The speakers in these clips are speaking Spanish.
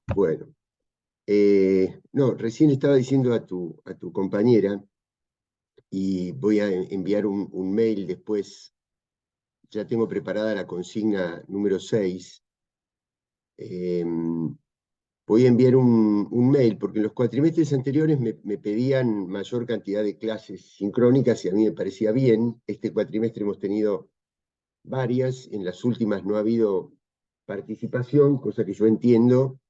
Bueno, no, recién estaba diciendo a tu compañera, y voy a enviar un mail después. Ya tengo preparada la consigna número 6. Eh, Voy a enviar un mail, porque en los cuatrimestres anteriores me pedían mayor cantidad de clases sincrónicas y a mí me parecía bien. Este cuatrimestre hemos tenido varias, en las últimas no ha habido participación, cosa que yo entiendo,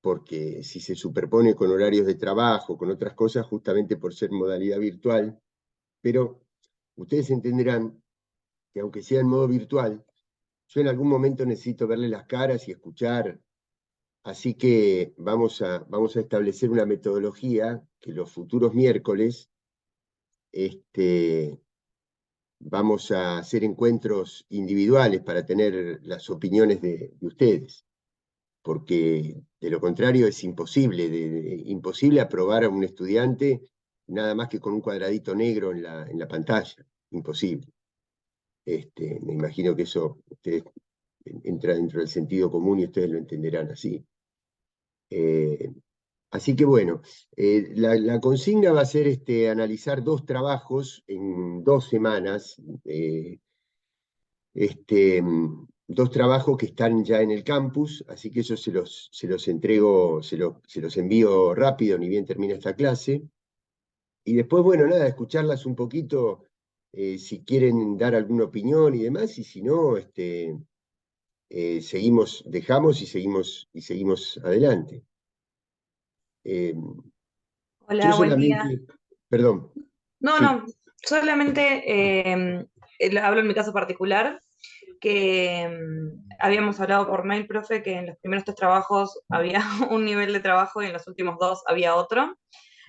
porque si se superpone con horarios de trabajo, con otras cosas, justamente por ser modalidad virtual. Pero ustedes entenderán que aunque sea en modo virtual, yo en algún momento necesito verle las caras y escuchar. Así que vamos a establecer una metodología que los futuros miércoles este, vamos a hacer encuentros individuales para tener las opiniones de ustedes, porque de lo contrario es imposible, imposible aprobar a un estudiante nada más que con un cuadradito negro en la pantalla. Imposible. Me imagino que eso ustedes entra dentro del sentido común y ustedes lo entenderán así. Eh, Así que bueno, la consigna va a ser analizar dos trabajos en 2 semanas, dos trabajos que están ya en el campus, así que eso se los entrego, se los envío rápido, ni bien termina esta clase. Y después, bueno, nada, escucharlas un poquito, si quieren dar alguna opinión y demás, y si no, dejamos y seguimos adelante. Eh, yo Hola, buen día. solamente, perdón, No, sí. no, solamente hablo en mi caso particular, que habíamos hablado por mail, profe, que en los primeros 3 trabajos había un nivel de trabajo y en los últimos 2 había otro.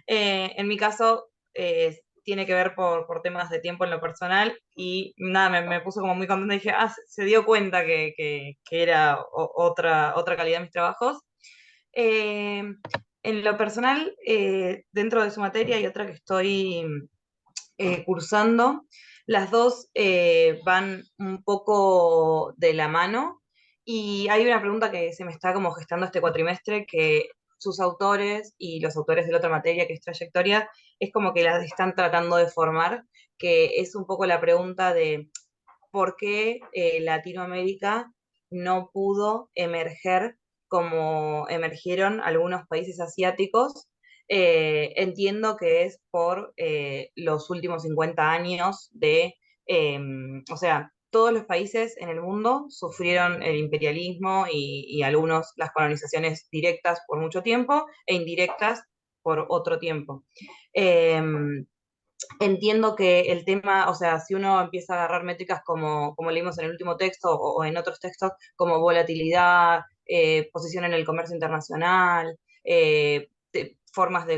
En mi caso tiene que ver por temas de tiempo en lo personal y nada, me puso como muy contenta y dije, se dio cuenta que era otra calidad de mis trabajos. Eh, en lo personal, dentro de su materia hay otra que estoy cursando. Las dos van un poco de la mano y hay una pregunta que se me está como gestando este cuatrimestre, que sus autores y los autores de la otra materia, que es trayectoria, es como que las están tratando de formar, que es un poco la pregunta de por qué Latinoamérica no pudo emerger como emergieron algunos países asiáticos. Entiendo que es por los últimos 50 años eh, o sea, todos los países en el mundo sufrieron el imperialismo y algunos las colonizaciones directas por mucho tiempo e indirectas por otro tiempo. Eh, Entiendo que el tema, o sea, si uno empieza a agarrar métricas como leímos en el último texto o en otros textos, como volatilidad, posición en el comercio internacional, formas de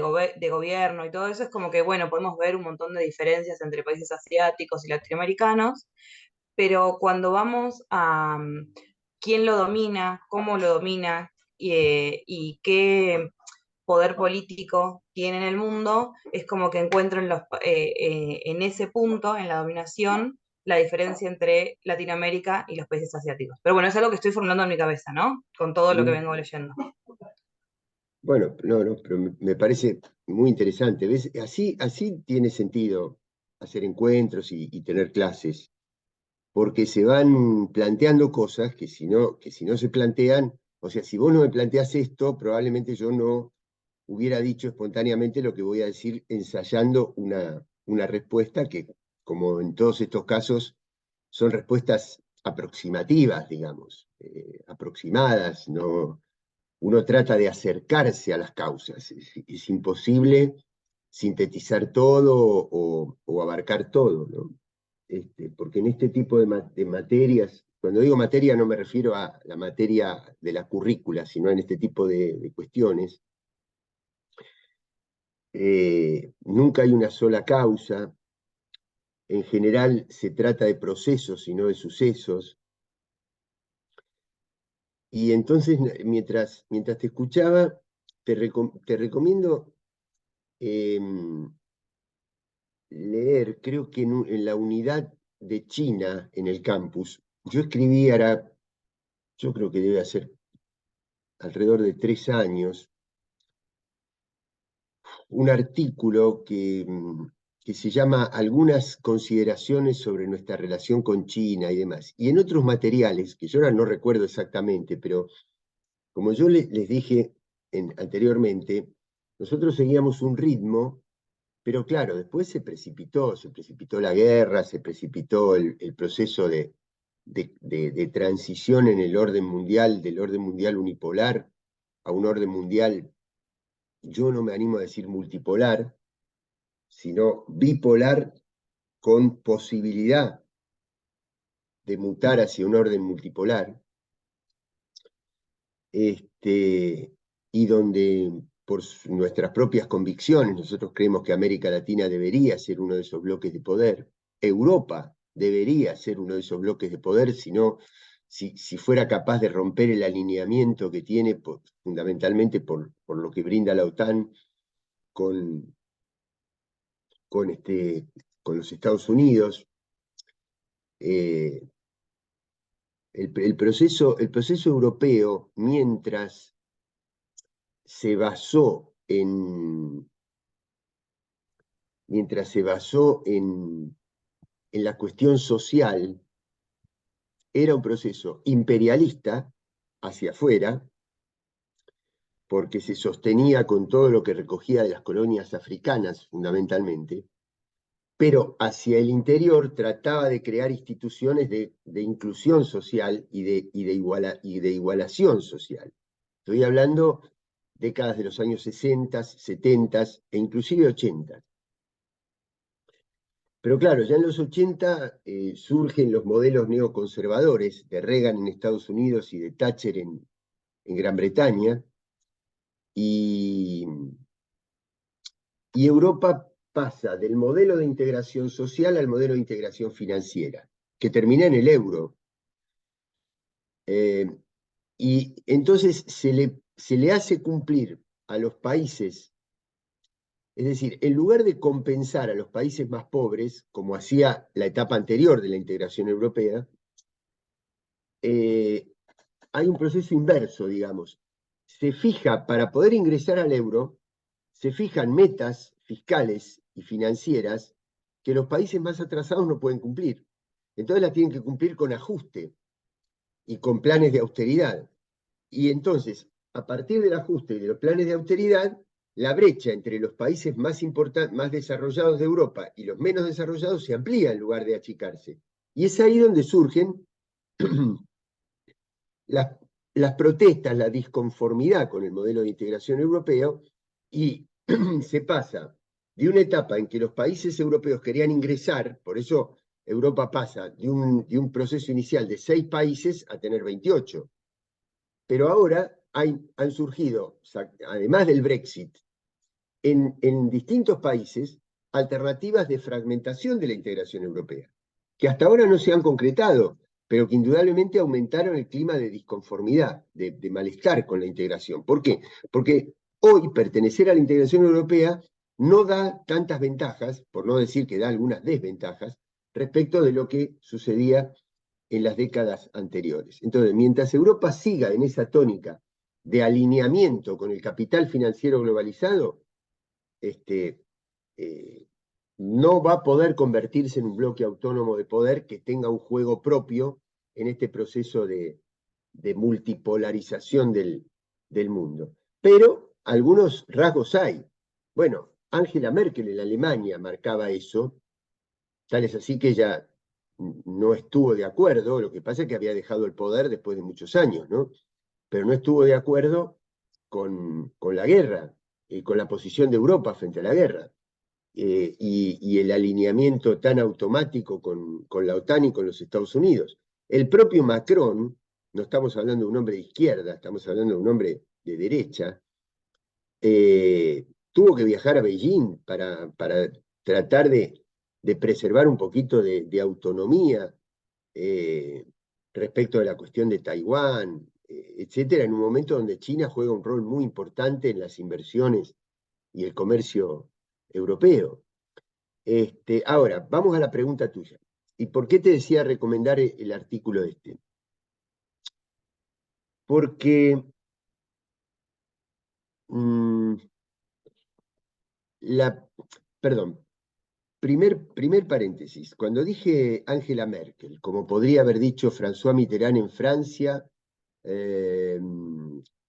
gobierno y todo eso, es como que, bueno, podemos ver un montón de diferencias entre países asiáticos y latinoamericanos, pero cuando vamos a quién lo domina, cómo lo domina y qué poder político tiene en el mundo, es como que encuentro en ese punto, en la dominación, la diferencia entre Latinoamérica y los países asiáticos. Pero bueno, es algo que estoy formulando en mi cabeza, ¿no? Con todo lo que Mm. vengo leyendo. Bueno, no, no, pero me parece muy interesante. ¿Ves? Así tiene sentido hacer encuentros y tener clases, porque se van planteando cosas que si no se plantean, o sea, si vos no me planteás esto, probablemente yo no hubiera dicho espontáneamente lo que voy a decir ensayando una respuesta que, como en todos estos casos, son respuestas aproximativas, digamos, aproximadas. No, uno trata de acercarse a las causas. Es imposible sintetizar todo o abarcar todo, ¿no? Porque en este tipo de materias, cuando digo materia no me refiero a la materia de la currícula, sino en este tipo de cuestiones, nunca hay una sola causa. En general se trata de procesos y no de sucesos. Y entonces, mientras te escuchaba, te recomiendo eh, leer, creo que en la unidad de China en el campus. Yo escribí, yo creo que debe hacer alrededor de 3 años un artículo que se llama Algunas consideraciones sobre nuestra relación con China y demás. Y en otros materiales, que yo ahora no recuerdo exactamente, pero como yo les dije anteriormente, nosotros seguíamos un ritmo, pero claro, después se precipitó la guerra, se precipitó el proceso de transición en el orden mundial, del orden mundial unipolar a un orden mundial, yo no me animo a decir multipolar, sino bipolar con posibilidad de mutar hacia un orden multipolar, y donde por nuestras propias convicciones nosotros creemos que América Latina debería ser uno de esos bloques de poder, Europa debería ser uno de esos bloques de poder, si fuera capaz de romper el alineamiento que tiene, fundamentalmente por lo que brinda la OTAN con, con, con los Estados Unidos. El proceso europeo, mientras se basó en la cuestión social, era un proceso imperialista hacia afuera, porque se sostenía con todo lo que recogía de las colonias africanas, fundamentalmente, pero hacia el interior trataba de crear instituciones de inclusión social y de igualación social. Estoy hablando décadas de los años 60, 70 e inclusive 80. Pero claro, ya en los 80 surgen los modelos neoconservadores de Reagan en Estados Unidos y de Thatcher en Gran Bretaña, y Europa pasa del modelo de integración social al modelo de integración financiera, que termina en el euro. Y entonces se le hace cumplir a los países, es decir, en lugar de compensar a los países más pobres, como hacía la etapa anterior de la integración europea, hay un proceso inverso, digamos. Se fija, para poder ingresar al euro, se fijan metas fiscales y financieras que los países más atrasados no pueden cumplir. Entonces las tienen que cumplir con ajuste y con planes de austeridad. Y entonces, a partir del ajuste y de los planes de austeridad, la brecha entre los países más desarrollados de Europa y los menos desarrollados se amplía en lugar de achicarse. Y es ahí donde surgen las protestas, la disconformidad con el modelo de integración europeo, y se pasa de una etapa en que los países europeos querían ingresar, por eso Europa pasa de un proceso inicial de 6 países a tener 28. Pero ahora han surgido, además del Brexit, en distintos países, alternativas de fragmentación de la integración europea, que hasta ahora no se han concretado, pero que indudablemente aumentaron el clima de disconformidad, de malestar con la integración. ¿Por qué? Porque hoy pertenecer a la integración europea no da tantas ventajas, por no decir que da algunas desventajas, respecto de lo que sucedía en las décadas anteriores. Entonces, mientras Europa siga en esa tónica de alineamiento con el capital financiero globalizado, no va a poder convertirse en un bloque autónomo de poder que tenga un juego propio en este proceso de multipolarización del mundo. Pero algunos rasgos hay. Bueno, Angela Merkel en Alemania marcaba eso, tal es así que ella no estuvo de acuerdo, lo que pasa es que había dejado el poder después de muchos años, ¿no? Pero no estuvo de acuerdo con la guerra y con la posición de Europa frente a la guerra. Y el alineamiento tan automático con la OTAN y con los Estados Unidos. El propio Macron, no estamos hablando de un hombre de izquierda, estamos hablando de un hombre de derecha, tuvo que viajar a Beijing para tratar de preservar un poquito de autonomía respecto de la cuestión de Taiwán, etcétera, en un momento donde China juega un rol muy importante en las inversiones y el comercio europeo. Ahora, vamos a la pregunta tuya. ¿Y por qué te decía recomendar el artículo este? Porque mm, perdón, primer paréntesis. Cuando dije Angela Merkel, como podría haber dicho François Mitterrand en Francia, eh,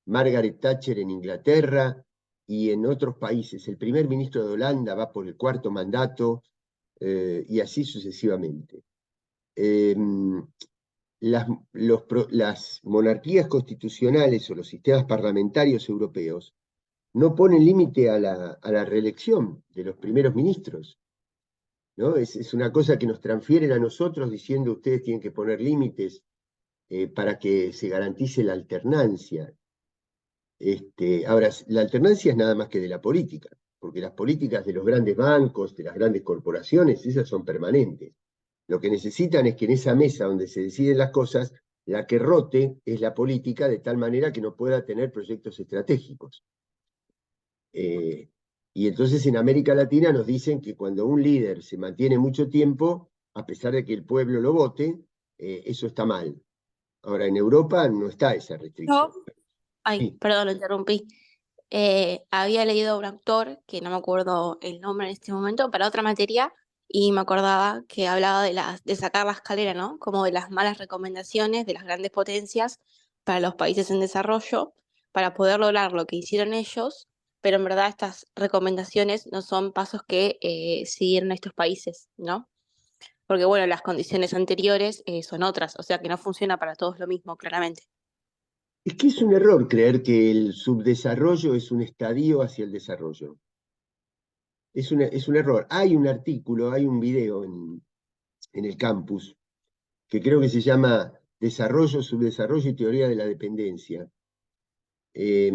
Margaret Thatcher en Inglaterra y en otros países, el primer ministro de Holanda va por el cuarto mandato, y así sucesivamente. Eh, las monarquías constitucionales o los sistemas parlamentarios europeos no ponen límite a la reelección de los primeros ministros, ¿no? Es una cosa que nos transfieren a nosotros diciendo ustedes tienen que poner límites, para que se garantice la alternancia. Ahora, la alternancia es nada más que de la política, porque las políticas de los grandes bancos, de las grandes corporaciones, esas son permanentes. Lo que necesitan es que en esa mesa donde se deciden las cosas, la que rote es la política de tal manera que no pueda tener proyectos estratégicos. Y entonces en América Latina nos dicen que cuando un líder se mantiene mucho tiempo, a pesar de que el pueblo lo vote, eso está mal. Ahora, en Europa no está esa restricción. Yo, ay, Sí. perdón, lo interrumpí. Había leído un autor, que no me acuerdo el nombre en este momento, para otra materia, y me acordaba que hablaba de sacar la escalera, ¿no? Como de las malas recomendaciones de las grandes potencias para los países en desarrollo, para poder lograr lo que hicieron ellos, pero en verdad estas recomendaciones no son pasos que siguieron estos países, ¿no? Porque bueno, las condiciones anteriores son otras, o sea que no funciona para todos lo mismo, claramente. Es que es un error creer que el subdesarrollo es un estadio hacia el desarrollo. Es un error. Hay un artículo, hay un video en el campus que creo que se llama Desarrollo, Subdesarrollo y Teoría de la Dependencia, eh,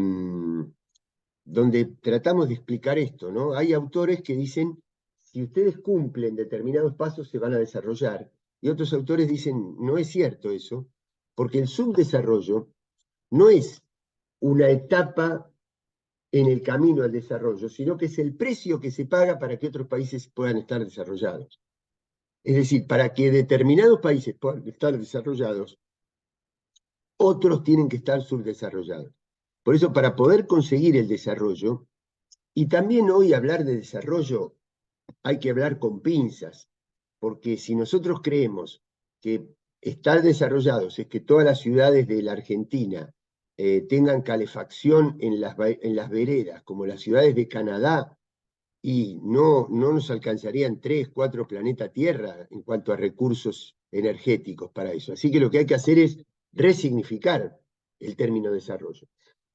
donde tratamos de explicar esto, ¿no? Hay autores que dicen, si ustedes cumplen determinados pasos se van a desarrollar, y otros autores dicen, no es cierto eso, porque el subdesarrollo no es una etapa en el camino al desarrollo, sino que es el precio que se paga para que otros países puedan estar desarrollados. Es decir, para que determinados países puedan estar desarrollados, otros tienen que estar subdesarrollados. Por eso, para poder conseguir el desarrollo, y también hoy hablar de desarrollo hay que hablar con pinzas, porque si nosotros creemos que estar desarrollados es que todas las ciudades de la Argentina tengan calefacción en las veredas, como las ciudades de Canadá, y no nos alcanzarían 3, 4 planetas Tierra en cuanto a recursos energéticos para eso. Así que lo que hay que hacer es resignificar el término desarrollo.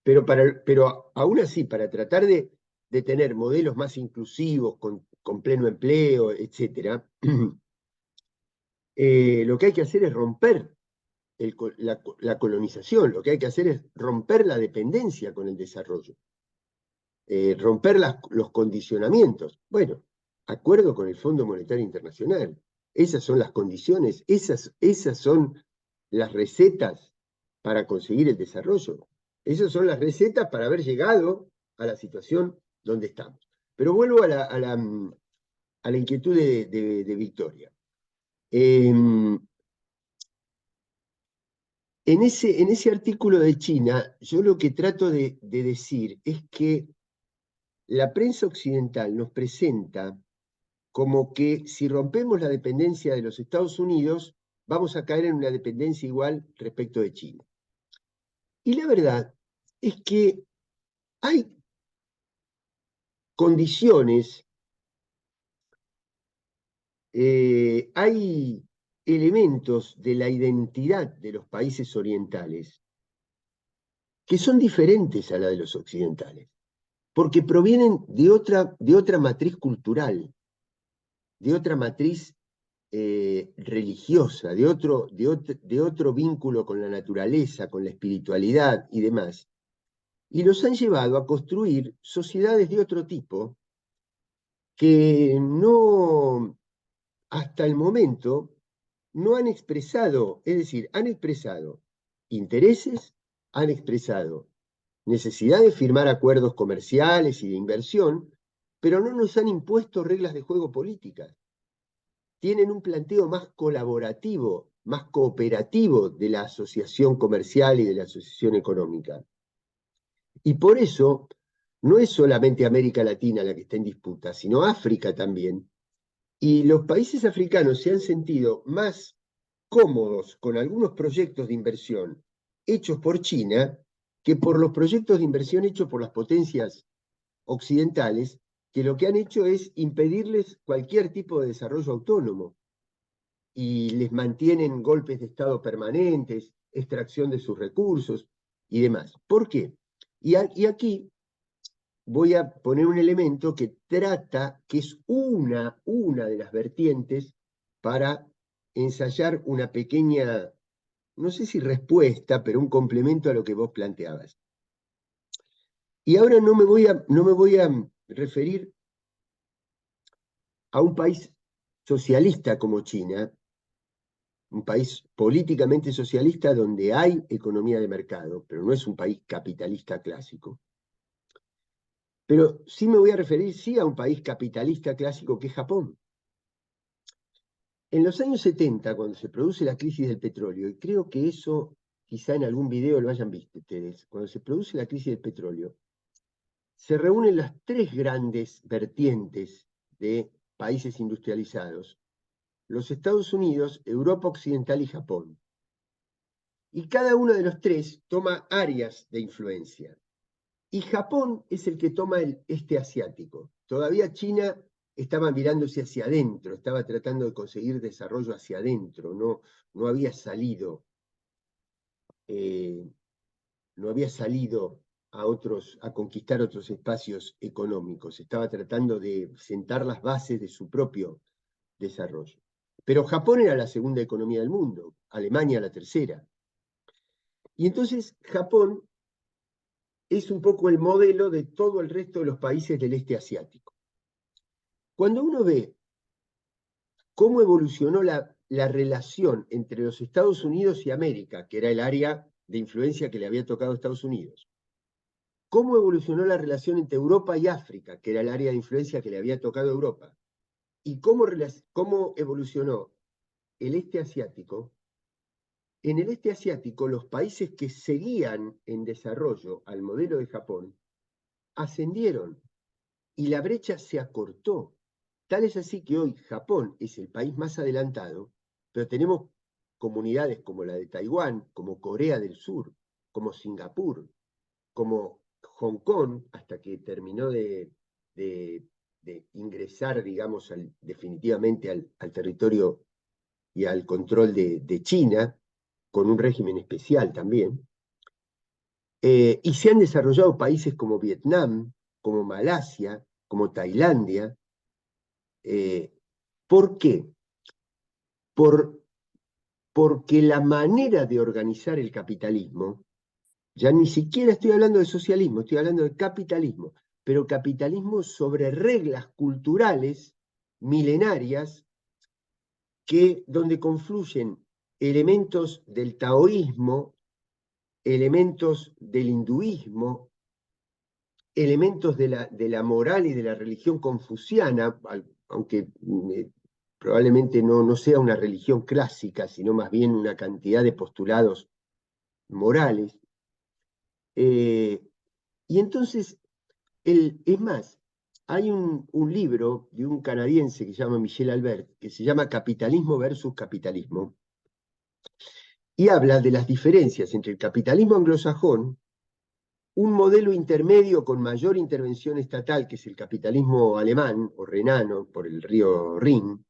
Pero aún así, para tratar de tener modelos más inclusivos, con pleno empleo, etc., lo que hay que hacer es romper la colonización, lo que hay que hacer es romper la dependencia con el desarrollo. Romper los condicionamientos. Bueno, acuerdo con el Fondo Monetario Internacional. Esas son las condiciones, esas son las recetas para conseguir el desarrollo. Esas son las recetas para haber llegado a la situación donde estamos. Pero vuelvo a la inquietud de Victoria. En ese artículo de China, yo lo que trato de decir es que la prensa occidental nos presenta como que si rompemos la dependencia de los Estados Unidos, vamos a caer en una dependencia igual respecto de China. Y la verdad es que hay condiciones, hay elementos de la identidad de los países orientales que son diferentes a la de los occidentales, porque provienen de otra matriz cultural, de otra matriz religiosa, de otro vínculo con la naturaleza, con la espiritualidad y demás, y los han llevado a construir sociedades de otro tipo que no, hasta el momento, no han expresado, es decir, han expresado intereses, han expresado necesidad de firmar acuerdos comerciales y de inversión, pero no nos han impuesto reglas de juego políticas. Tienen un planteo más colaborativo, más cooperativo de la asociación comercial y de la asociación económica. Y por eso no es solamente América Latina la que está en disputa, sino África también. Y los países africanos se han sentido más cómodos con algunos proyectos de inversión hechos por China que por los proyectos de inversión hechos por las potencias occidentales, que lo que han hecho es impedirles cualquier tipo de desarrollo autónomo y les mantienen golpes de Estado permanentes, extracción de sus recursos y demás. ¿Por qué? Y aquí voy a poner un elemento que trata, que es una de las vertientes para ensayar una pequeña, no sé si respuesta, pero un complemento a lo que vos planteabas. Y ahora no me voy a referir a un país socialista como China, un país políticamente socialista donde hay economía de mercado, pero no es un país capitalista clásico. Pero sí me voy a referir, sí, a un país capitalista clásico que es Japón. En los años 70, cuando se produce la crisis del petróleo, y creo que eso quizá en algún video lo hayan visto ustedes, cuando se produce la crisis del petróleo, se reúnen las tres grandes vertientes de países industrializados: los Estados Unidos, Europa Occidental y Japón. Y cada uno de los tres toma áreas de influencia. Y Japón es el que toma el este asiático. Todavía China estaba mirándose hacia adentro, estaba tratando de conseguir desarrollo hacia adentro, no había salido, no había salido a conquistar otros espacios económicos, estaba tratando de sentar las bases de su propio desarrollo. Pero Japón era la segunda economía del mundo, Alemania la tercera. Y entonces Japón es un poco el modelo de todo el resto de los países del este asiático. Cuando uno ve cómo evolucionó la relación entre los Estados Unidos y América, que era el área de influencia que le había tocado a Estados Unidos, cómo evolucionó la relación entre Europa y África, que era el área de influencia que le había tocado a Europa, y cómo evolucionó el este asiático. En el este asiático, los países que seguían en desarrollo al modelo de Japón ascendieron y la brecha se acortó. Tal es así que hoy Japón es el país más adelantado, pero tenemos comunidades como la de Taiwán, como Corea del Sur, como Singapur, como Hong Kong, hasta que terminó de ingresar, digamos, definitivamente al territorio y al control de China, con un régimen especial también. Y se han desarrollado países como Vietnam, como Malasia, como Tailandia. ¿Por qué? Porque la manera de organizar el capitalismo, ya ni siquiera estoy hablando de socialismo, estoy hablando de capitalismo, pero capitalismo sobre reglas culturales milenarias donde confluyen elementos del taoísmo, elementos del hinduismo, elementos de la moral y de la religión confuciana, aunque probablemente no sea una religión clásica, sino más bien una cantidad de postulados morales. Y entonces, es más, hay un libro de un canadiense que se llama Michel Albert, que se llama Capitalismo versus Capitalismo, y habla de las diferencias entre el capitalismo anglosajón, un modelo intermedio con mayor intervención estatal, que es el capitalismo alemán o renano por el río Rin,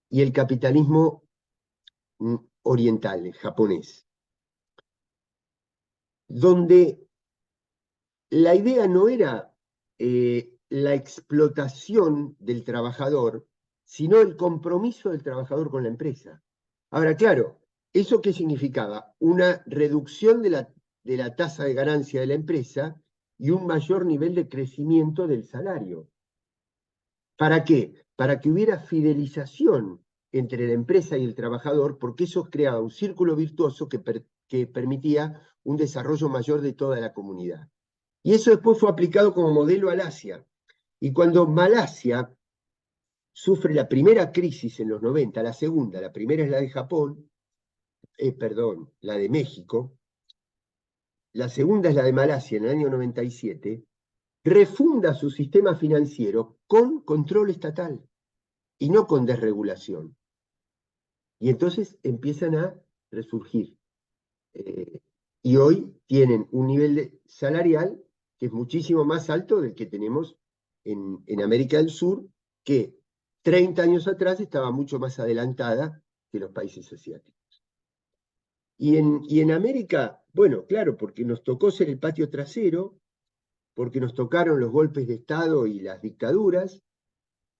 y el capitalismo oriental, el japonés, donde la idea no era la explotación del trabajador, sino el compromiso del trabajador con la empresa. Ahora, claro, ¿eso qué significaba? Una reducción de la tasa de ganancia de la empresa y un mayor nivel de crecimiento del salario. ¿Para qué? Para que hubiera fidelización entre la empresa y el trabajador, porque eso creaba un círculo virtuoso que permitía un desarrollo mayor de toda la comunidad. Y eso después fue aplicado como modelo al Asia. Y cuando Malasia sufre la primera crisis en los 90, la segunda, la primera es la de Japón, perdón, la de México, la segunda es la de Malasia en el año 97, refunda su sistema financiero con control estatal y no con desregulación. Y entonces empiezan a resurgir. Y hoy tienen un nivel salarial que es muchísimo más alto del que tenemos en América del Sur, que 30 años atrás estaba mucho más adelantada que los países asiáticos. Y en América, bueno, claro, porque nos tocó ser el patio trasero, porque nos tocaron los golpes de Estado y las dictaduras,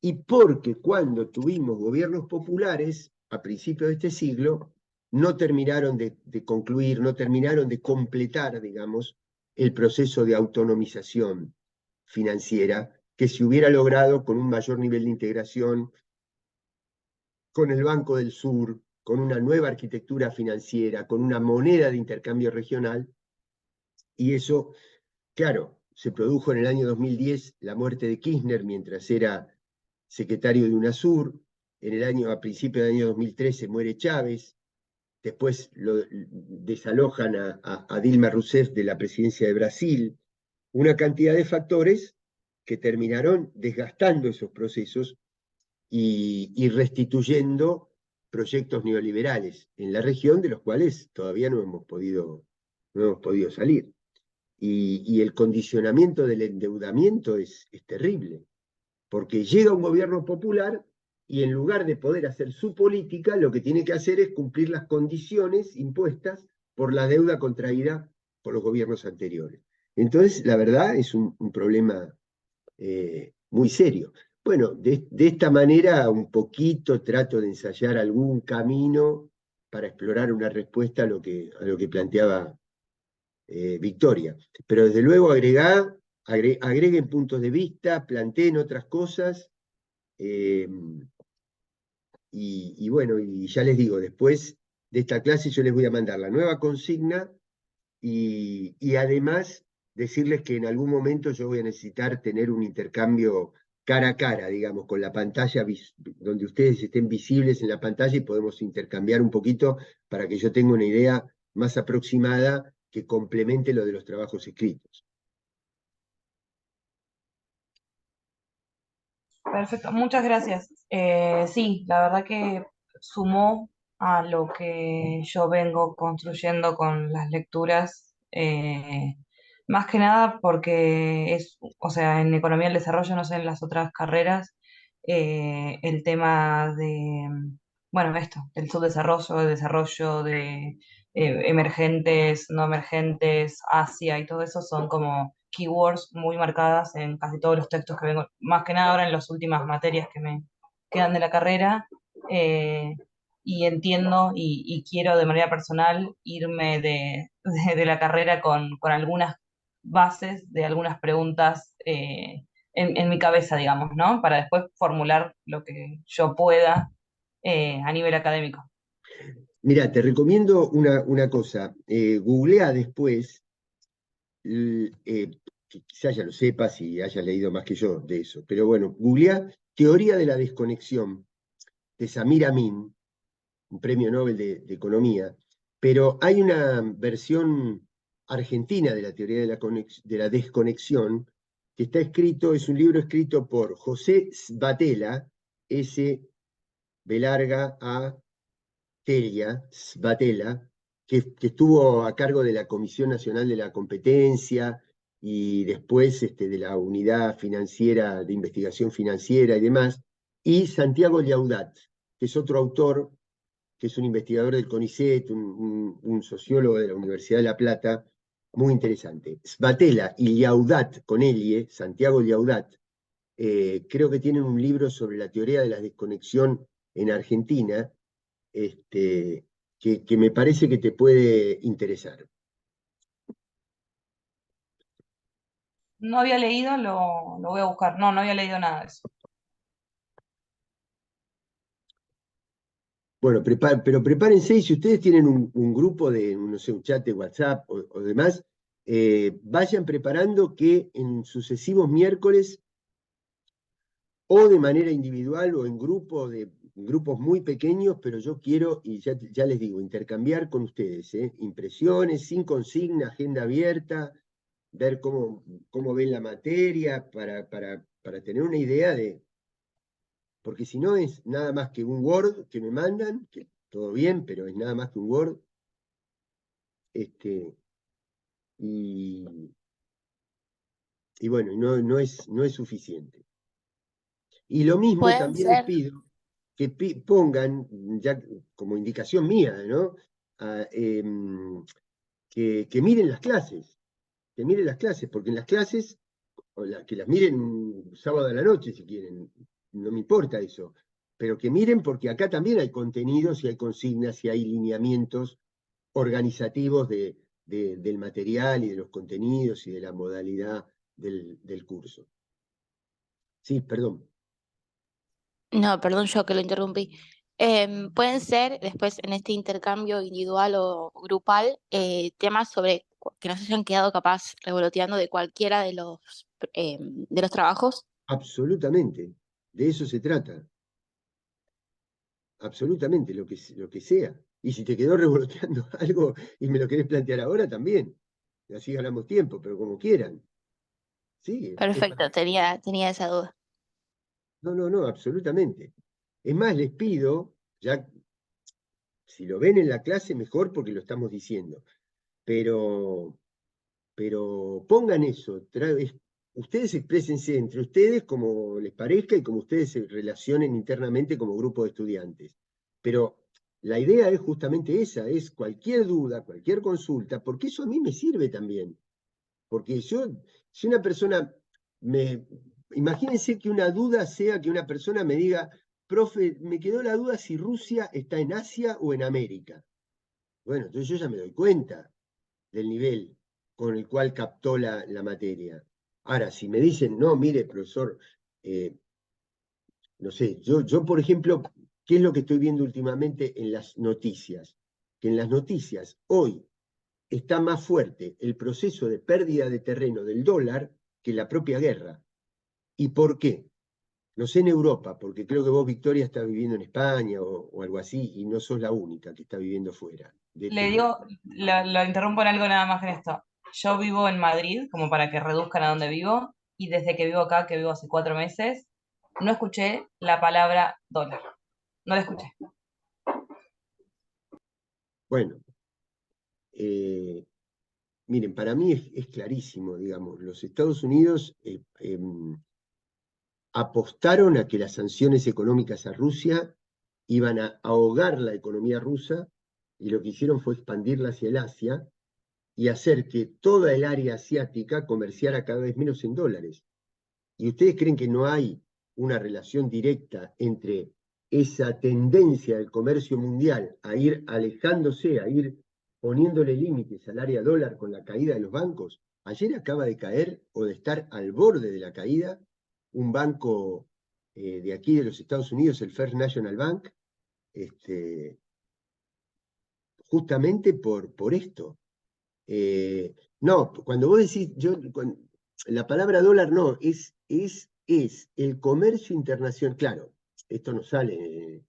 y porque cuando tuvimos gobiernos populares a principios de este siglo, no terminaron de concluir, no terminaron de completar, digamos, el proceso de autonomización financiera que se hubiera logrado con un mayor nivel de integración, con el Banco del Sur, con una nueva arquitectura financiera, con una moneda de intercambio regional, y eso, claro, se produjo en el año 2010 la muerte de Kirchner mientras era secretario de UNASUR, a principios del año 2013 muere Chávez, después desalojan a Dilma Rousseff de la presidencia de Brasil, una cantidad de factores que terminaron desgastando esos procesos y restituyendo proyectos neoliberales en la región de los cuales todavía no hemos podido salir. Y el condicionamiento del endeudamiento es terrible, porque llega un gobierno popular y en lugar de poder hacer su política, lo que tiene que hacer es cumplir las condiciones impuestas por la deuda contraída por los gobiernos anteriores. Entonces, la verdad, es un problema muy serio. Bueno, de esta manera un poquito trato de ensayar algún camino para explorar una respuesta a lo que planteaba Victoria. Pero desde luego agreguen puntos de vista, planteen otras cosas, y bueno, y ya les digo, después de esta clase yo les voy a mandar la nueva consigna y además decirles que en algún momento yo voy a necesitar tener un intercambio cara a cara, digamos, con la pantalla, donde ustedes estén visibles en la pantalla y podemos intercambiar un poquito para que yo tenga una idea más aproximada que complemente lo de los trabajos escritos. Perfecto, muchas gracias. Sí, la verdad que sumó a lo que yo vengo construyendo con las lecturas, más que nada porque es, o sea, en economía del desarrollo, no sé, en las otras carreras, el tema de, bueno, esto, del subdesarrollo, de desarrollo, de emergentes, no emergentes, Asia y todo eso son como keywords muy marcadas en casi todos los textos que vengo, más que nada ahora en las últimas materias que me quedan de la carrera, eh, y entiendo y quiero de manera personal irme de la carrera con algunas bases de algunas preguntas en mi cabeza, digamos, ¿no? Para después formular lo que yo pueda a nivel académico. Mira, te recomiendo una cosa. Googlea después, que quizás ya lo sepas y hayas leído más que yo de eso, pero bueno, googlea Teoría de la Desconexión de Samir Amin, un premio Nobel de Economía, pero hay una versión argentina de la teoría de la desconexión que está escrito, es un libro escrito por José Svatela, S. B larga A Svatela, que estuvo a cargo de la Comisión Nacional de la Competencia y después de la Unidad Financiera de Investigación Financiera y demás, y Santiago Llaudat, que es otro autor, que es un investigador del CONICET, un sociólogo de la Universidad de La Plata, muy interesante. Svatela y Llaudat, con Elie, Santiago Llaudat, creo que tienen un libro sobre la teoría de la desconexión en Argentina, que me parece que te puede interesar. No había leído, lo voy a buscar. No, no había leído nada de eso. Bueno, pero prepárense, y si ustedes tienen un grupo de, no sé, un chat de WhatsApp o demás, vayan preparando que en sucesivos miércoles, o de manera individual o en grupos muy pequeños, pero yo quiero, y ya les digo, intercambiar con ustedes, impresiones, sin consigna, agenda abierta, ver cómo ven la materia, para tener una idea de... Porque si no es nada más que un Word que me mandan, que todo bien, pero es nada más que un Word, y, y bueno, no es suficiente. Y lo mismo Pueden también les ser, pido que pongan, ya como indicación mía, ¿no? Que miren las clases, porque en las clases, que las miren un sábado a la noche si quieren, no me importa eso, pero que miren porque acá también hay contenidos y hay consignas y hay lineamientos organizativos del material y de los contenidos y de la modalidad del curso. Sí, perdón. no, perdón yo que lo interrumpí. Pueden ser después en este intercambio individual o grupal temas sobre que nos hayan quedado capaz revoloteando de cualquiera de los trabajos. Absolutamente, de eso se trata, absolutamente, lo que sea. Y si te quedó revoloteando algo y me lo querés plantear ahora, también. Y así ganamos tiempo, pero como quieran. Sí, Perfecto, tenía esa duda. no, absolutamente. Es más, les pido, ya si lo ven en la clase, mejor porque lo estamos diciendo, pero, pero pongan eso, ustedes exprésense entre ustedes como les parezca y como ustedes se relacionen internamente como grupo de estudiantes. Pero la idea es justamente esa, es cualquier duda, cualquier consulta, porque eso a mí me sirve también. Porque si una persona imagínense que una duda sea que una persona me diga, profe, me quedó la duda si Rusia está en Asia o en América. Bueno, entonces yo ya me doy cuenta del nivel con el cual captó la materia. Ahora, si me dicen, no, mire, profesor, eh, no sé, yo, por ejemplo, ¿qué es lo que estoy viendo últimamente en las noticias? Que en las noticias hoy está más fuerte el proceso de pérdida de terreno del dólar que la propia guerra. ¿Y por qué? No sé en Europa, porque creo que vos, Victoria, estás viviendo en España o algo así, y no sos la única que está viviendo fuera de Le este mundo. digo, lo interrumpo en algo nada más en esto. Yo vivo en Madrid, como para que reduzcan a donde vivo, y desde que vivo acá, que vivo hace 4 meses, no escuché la palabra dólar. No la escuché. Bueno, miren, para mí es clarísimo, digamos, los Estados Unidos apostaron a que las sanciones económicas a Rusia iban a ahogar la economía rusa y lo que hicieron fue expandirla hacia el Asia y hacer que toda el área asiática comerciara cada vez menos en dólares. ¿Y ustedes creen que no hay una relación directa entre esa tendencia del comercio mundial a ir alejándose, a ir poniéndole límites al área dólar con la caída de los bancos? Ayer acaba de caer o de estar al borde de la caída un banco de aquí de los Estados Unidos, el First National Bank, este, justamente por esto. No, cuando vos decís, la palabra dólar no, es el comercio internacional. Claro, esto no sale,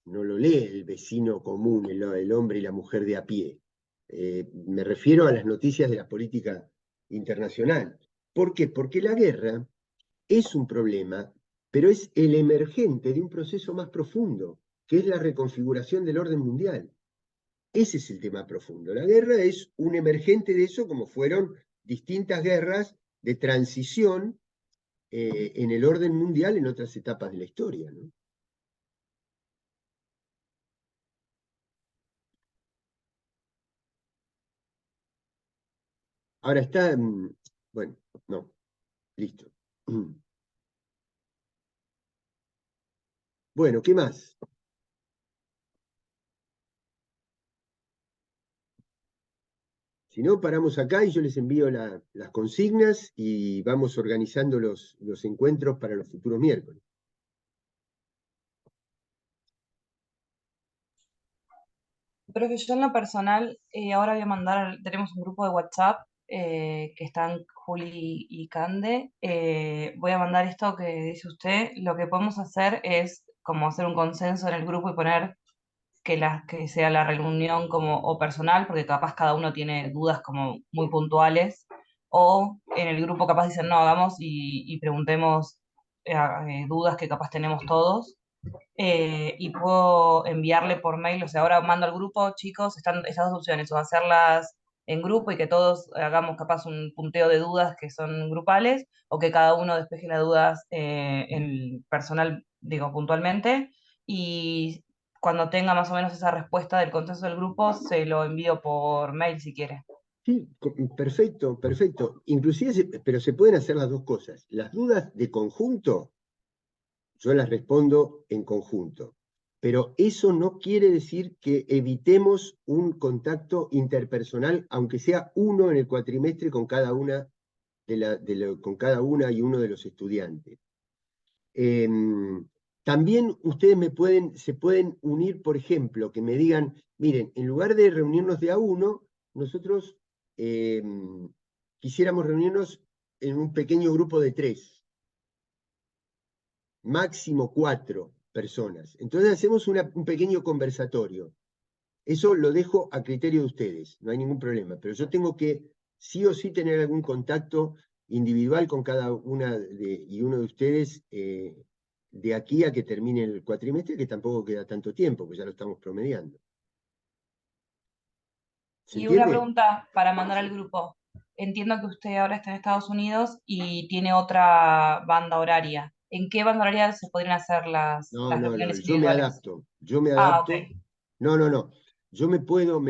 no lo lee el vecino común, el hombre y la mujer de a pie. Me refiero a las noticias de la política internacional. ¿Por qué? Porque la guerra es un problema, pero es el emergente de un proceso más profundo, que es la reconfiguración del orden mundial. Ese es el tema profundo. La guerra es un emergente de eso, como fueron distintas guerras de transición en el orden mundial en otras etapas de la historia, ¿no? Ahora está, bueno, no, listo. Bueno, ¿qué más? Si no, paramos acá y yo les envío las consignas y vamos organizando los encuentros para los futuros miércoles. Pero que yo en lo personal, ahora voy a mandar, tenemos un grupo de WhatsApp que están Juli y Cande. Voy a mandar esto que dice usted. Lo que podemos hacer es como hacer un consenso en el grupo y poner que sea la reunión como o personal, porque capaz cada uno tiene dudas como muy puntuales. o en el grupo capaz dicen, no, hagamos y preguntemos dudas que capaz tenemos todos. Y puedo enviarle por mail, o sea, ahora mando al grupo, chicos, están esas dos opciones, o hacerlas en grupo y que todos hagamos capaz un punteo de dudas que son grupales, o que cada uno despeje las dudas en personal, digo, puntualmente, y cuando tenga más o menos esa respuesta del consenso del grupo, se lo envío por mail si quiere. Sí, perfecto, perfecto. Inclusive, pero se pueden hacer las dos cosas. Las dudas de conjunto, yo las respondo en conjunto. Pero eso no quiere decir que evitemos un contacto interpersonal, aunque sea uno en el cuatrimestre con cada una con cada una y uno de los estudiantes. También ustedes se pueden unir, por ejemplo, que me digan, miren, en lugar de reunirnos de a uno, nosotros quisiéramos reunirnos en un pequeño grupo de 3, máximo 4 personas. Entonces hacemos un pequeño conversatorio. Eso lo dejo a criterio de ustedes, no hay ningún problema, pero yo tengo que sí o sí tener algún contacto individual con cada una y uno de ustedes de aquí a que termine el cuatrimestre, que tampoco queda tanto tiempo, pues ya lo estamos promediando. ¿Se Y una entiende? pregunta para mandar al grupo. Entiendo que usted ahora está en Estados Unidos y tiene otra banda horaria. ¿En qué banda horaria se podrían hacer las No, reuniones yo me individuales? adapto, yo me Ah, ok. adapto. No, yo me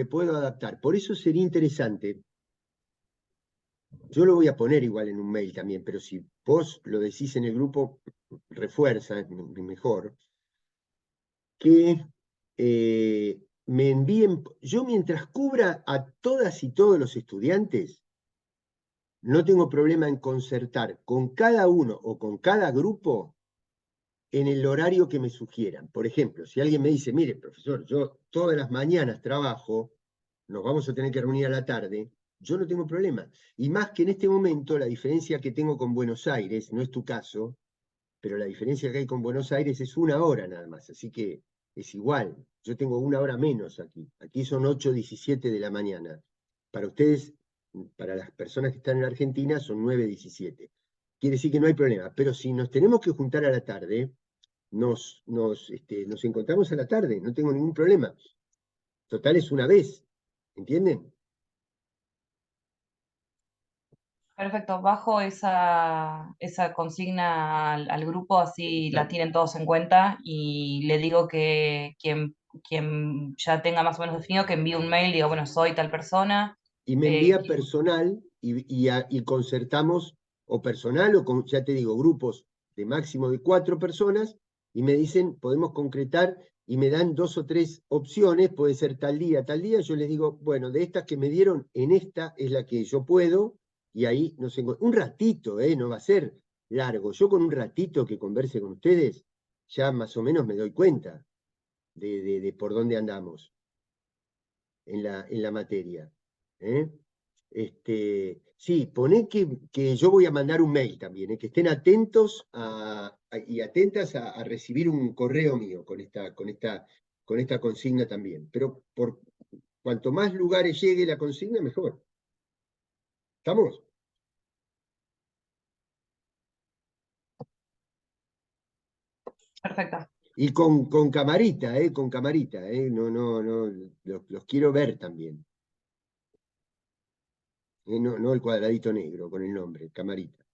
puedo adaptar. Por eso sería interesante. Yo lo voy a poner igual en un mail también, pero si vos lo decís en el grupo, refuerza, es mejor, que me envíen, yo mientras cubra a todas y todos los estudiantes, no tengo problema en concertar con cada uno o con cada grupo en el horario que me sugieran. Por ejemplo, si alguien me dice, mire, profesor, yo todas las mañanas trabajo, nos vamos a tener que reunir a la tarde, yo no tengo problema. Y más que en este momento, la diferencia que tengo con Buenos Aires, no es tu caso, pero la diferencia que hay con Buenos Aires es 1 hora nada más, así que es igual. Yo tengo 1 hora menos aquí. Aquí son 8:17 de la mañana. Para ustedes, para las personas que están en Argentina, son 9:17. Quiere decir que no hay problema. Pero si nos tenemos que juntar a la tarde, nos encontramos a la tarde, no tengo ningún problema. Total es una vez, ¿entienden? Perfecto. Bajo esa consigna al grupo, así la tienen todos en cuenta y le digo que quien ya tenga más o menos definido, que envíe un mail, diga, bueno, soy tal persona. Y me envía personal y concertamos o personal o con, ya te digo, grupos de máximo de 4 personas y me dicen, podemos concretar y me dan 2 o 3 opciones, puede ser tal día, yo les digo, bueno, de estas que me dieron, en esta es la que yo puedo y ahí nos encontramos. Un ratito, no va a ser largo. Yo con un ratito que converse con ustedes, ya más o menos me doy cuenta de por dónde andamos en la materia. ¿Eh? Sí, poné que yo voy a mandar un mail también, que estén atentos y atentas a recibir un correo mío con esta consigna también. Pero por cuanto más lugares llegue la consigna, mejor. ¿Estamos? Perfecto. Y con camarita, con camarita, no, los quiero ver también. No el cuadradito negro con el nombre, camarita.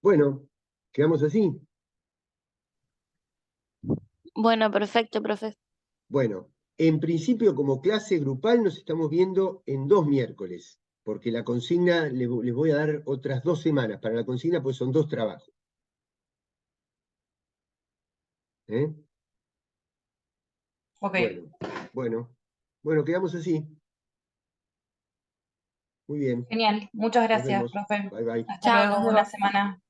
Bueno, quedamos así. Bueno, perfecto, profe. Bueno, en principio como clase grupal nos estamos viendo en 2 miércoles, porque la consigna les voy a dar otras 2 semanas para la consigna, pues son 2 trabajos. ¿Eh? Ok. Bueno, quedamos así. Muy bien, Genial. Muchas nos gracias, vemos. profe. Bye bye. Hasta Chao, nos luego. Buena vemos. semana.